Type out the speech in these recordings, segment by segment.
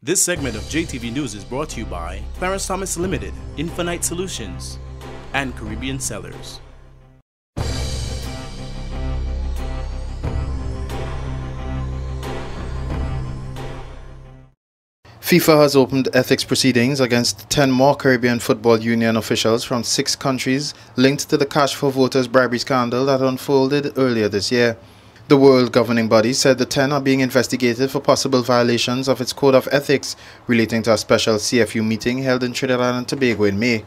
This segment of JTV News is brought to you by Clarence Thomas Limited, Infinite Solutions, and Caribbean Sellers. FIFA has opened ethics proceedings against 10 more Caribbean Football Union officials from 6 countries linked to the Cash for Voters bribery scandal that unfolded earlier this year. The world governing body said the 10 are being investigated for possible violations of its code of ethics relating to a special CFU meeting held in Trinidad and Tobago in May.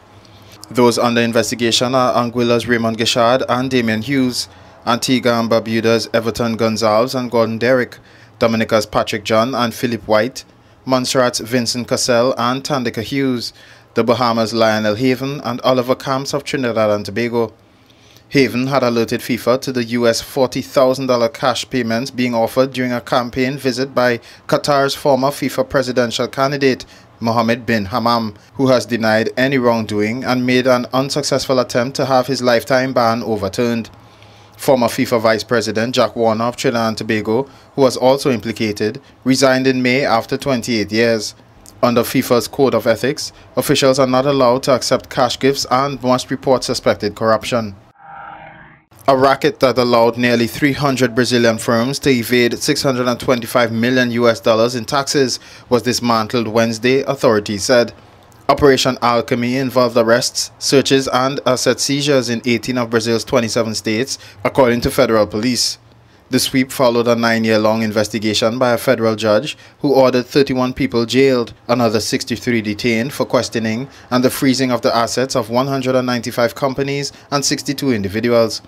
Those under investigation are Anguilla's Raymond Guichard and Damian Hughes, Antigua and Barbuda's Everton Gonzalez and Gordon Derrick, Dominica's Patrick John and Philip White, Montserrat's Vincent Cassell and Tandika Hughes, the Bahamas' Lionel Haven and Oliver Camps of Trinidad and Tobago. Haven had alerted FIFA to the US $40,000 cash payments being offered during a campaign visit by Qatar's former FIFA presidential candidate, Mohammed bin Hammam, who has denied any wrongdoing and made an unsuccessful attempt to have his lifetime ban overturned. Former FIFA Vice President Jack Warner of Trinidad and Tobago, who was also implicated, resigned in May after 28 years. Under FIFA's Code of Ethics, officials are not allowed to accept cash gifts and must report suspected corruption. A racket that allowed nearly 300 Brazilian firms to evade $625 million in taxes was dismantled Wednesday, authorities said. Operation Alchemy involved arrests, searches and asset seizures in 18 of Brazil's 27 states, according to federal police. The sweep followed a 9-year-long investigation by a federal judge who ordered 31 people jailed, another 63 detained for questioning, and the freezing of the assets of 195 companies and 62 individuals.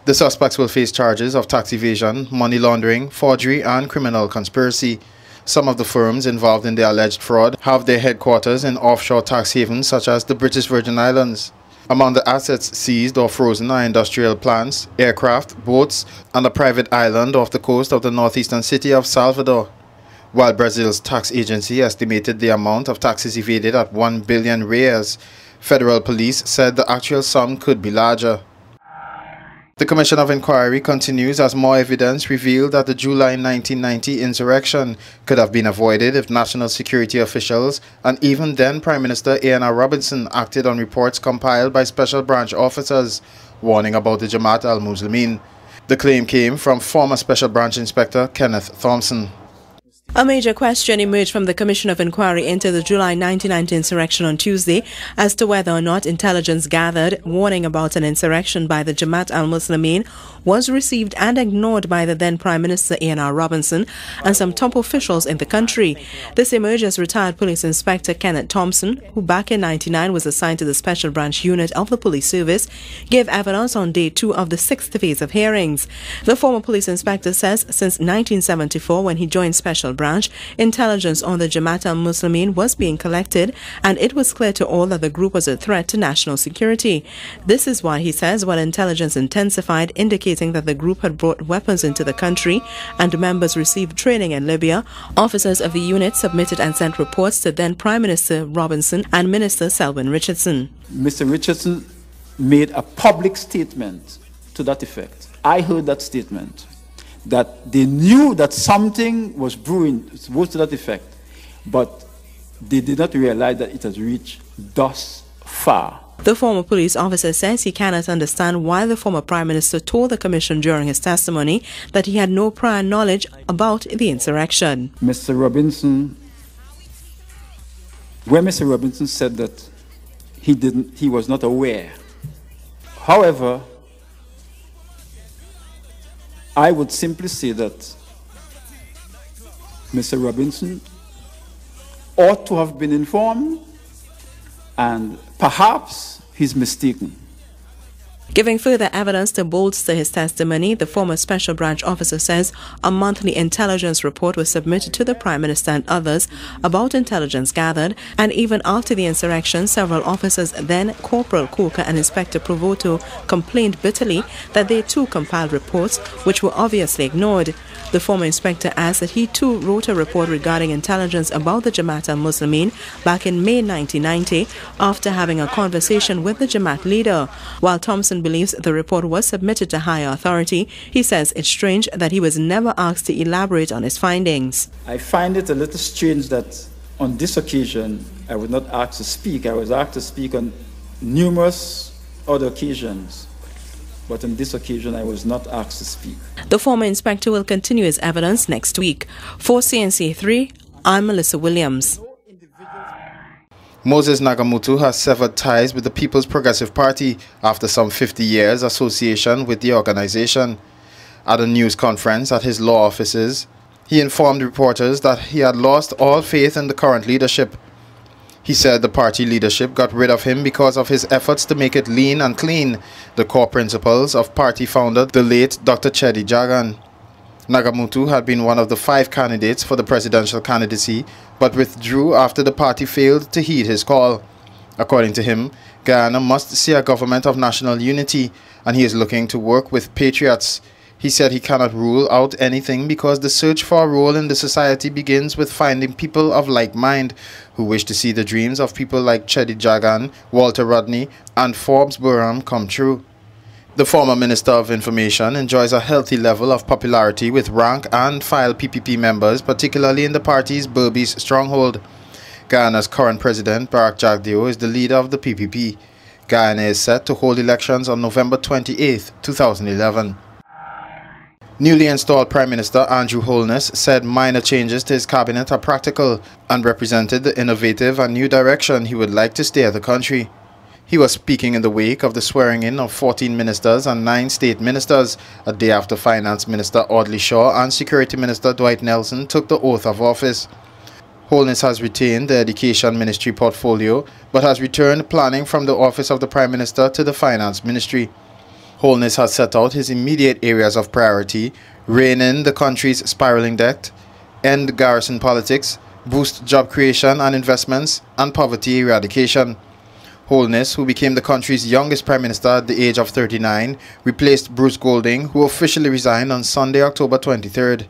The suspects will face charges of tax evasion, money laundering, forgery and criminal conspiracy. Some of the firms involved in the alleged fraud have their headquarters in offshore tax havens such as the British Virgin Islands. Among the assets seized or frozen are industrial plants, aircraft, boats, and a private island off the coast of the northeastern city of Salvador. While Brazil's tax agency estimated the amount of taxes evaded at 1 billion reais, federal police said the actual sum could be larger. The Commission of Inquiry continues as more evidence revealed that the July 1990 insurrection could have been avoided if national security officials and even then Prime Minister A.N.R. Robinson acted on reports compiled by special branch officers warning about the Jamaat al-Muslimin. The claim came from former Special Branch Inspector Kenneth Thompson. A major question emerged from the Commission of Inquiry into the July 1990 insurrection on Tuesday as to whether or not intelligence gathered warning about an insurrection by the Jamaat al-Muslimin was received and ignored by the then Prime Minister A.N.R. Robinson and some top officials in the country. This emerged as retired Police Inspector Kenneth Thompson, who back in 1999 was assigned to the Special Branch Unit of the Police Service, gave evidence on day 2 of the 6th phase of hearings. The former police inspector says since 1974, when he joined Special Branch, intelligence on the Jamaat al-Muslimin was being collected and it was clear to all that the group was a threat to national security. This is why, he says, while intelligence intensified, indicating that the group had brought weapons into the country and members received training in Libya, officers of the unit submitted and sent reports to then Prime Minister Robinson and Minister Selwyn Richardson. Mr. Richardson made a public statement to that effect. I heard that statement, that they knew that something was brewing, was to that effect, but they did not realize that it has reached thus far. The former police officer says he cannot understand why the former Prime Minister told the Commission during his testimony that he had no prior knowledge about the insurrection. Mr. Robinson, when Mr. Robinson said that he was not aware. However, I would simply say that Mr. Robinson ought to have been informed, and perhaps he's mistaken. Giving further evidence to bolster his testimony, the former Special Branch officer says a monthly intelligence report was submitted to the Prime Minister and others about intelligence gathered, and even after the insurrection, several officers, then Corporal Coker and Inspector Provoto, complained bitterly that they too compiled reports which were obviously ignored. The former inspector adds that he too wrote a report regarding intelligence about the Jamaat al-Muslimin back in May 1990 after having a conversation with the Jamaat leader. While Thompson believes the report was submitted to higher authority, he says it's strange that he was never asked to elaborate on his findings. I find it a little strange that on this occasion, I was not asked to speak. I was asked to speak on numerous other occasions. But on this occasion, I was not asked to speak. The former inspector will continue his evidence next week. For CNCA 3, I'm Melissa Williams. Moses Nagamutu has severed ties with the People's Progressive Party after some 50 years association with the organization. At a news conference at his law offices, he informed reporters that he had lost all faith in the current leadership. He said the party leadership got rid of him because of his efforts to make it lean and clean, the core principles of party founder, the late Dr. Cheddi Jagan. Nagamutu had been one of the 5 candidates for the presidential candidacy, but withdrew after the party failed to heed his call. According to him, Guyana must see a government of national unity, and he is looking to work with patriots. He said he cannot rule out anything because the search for a role in the society begins with finding people of like mind who wish to see the dreams of people like Cheddi Jagan, Walter Rodney, and Forbes Burham come true. The former Minister of Information enjoys a healthy level of popularity with rank and file PPP members, particularly in the party's Berbice stronghold. Guyana's current president, Barack Jagdeo, is the leader of the PPP. Guyana is set to hold elections on November 28, 2011. Newly installed Prime Minister Andrew Holness said minor changes to his cabinet are practical and represented the innovative and new direction he would like to steer the country. He was speaking in the wake of the swearing-in of 14 ministers and 9 state ministers, a day after Finance Minister Audley Shaw and Security Minister Dwight Nelson took the oath of office. Holness has retained the Education Ministry portfolio, but has returned planning from the office of the Prime Minister to the Finance Ministry. Holness has set out his immediate areas of priority: rein in the country's spiraling debt, end garrison politics, boost job creation and investments, and poverty eradication. Holness, who became the country's youngest Prime Minister at the age of 39, replaced Bruce Golding, who officially resigned on Sunday, October 23rd.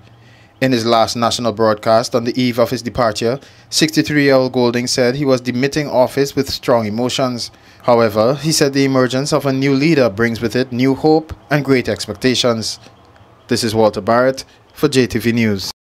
In his last national broadcast on the eve of his departure, 63-year-old Golding said he was demitting office with strong emotions. However, he said the emergence of a new leader brings with it new hope and great expectations. This is Walter Barrett for JTV News.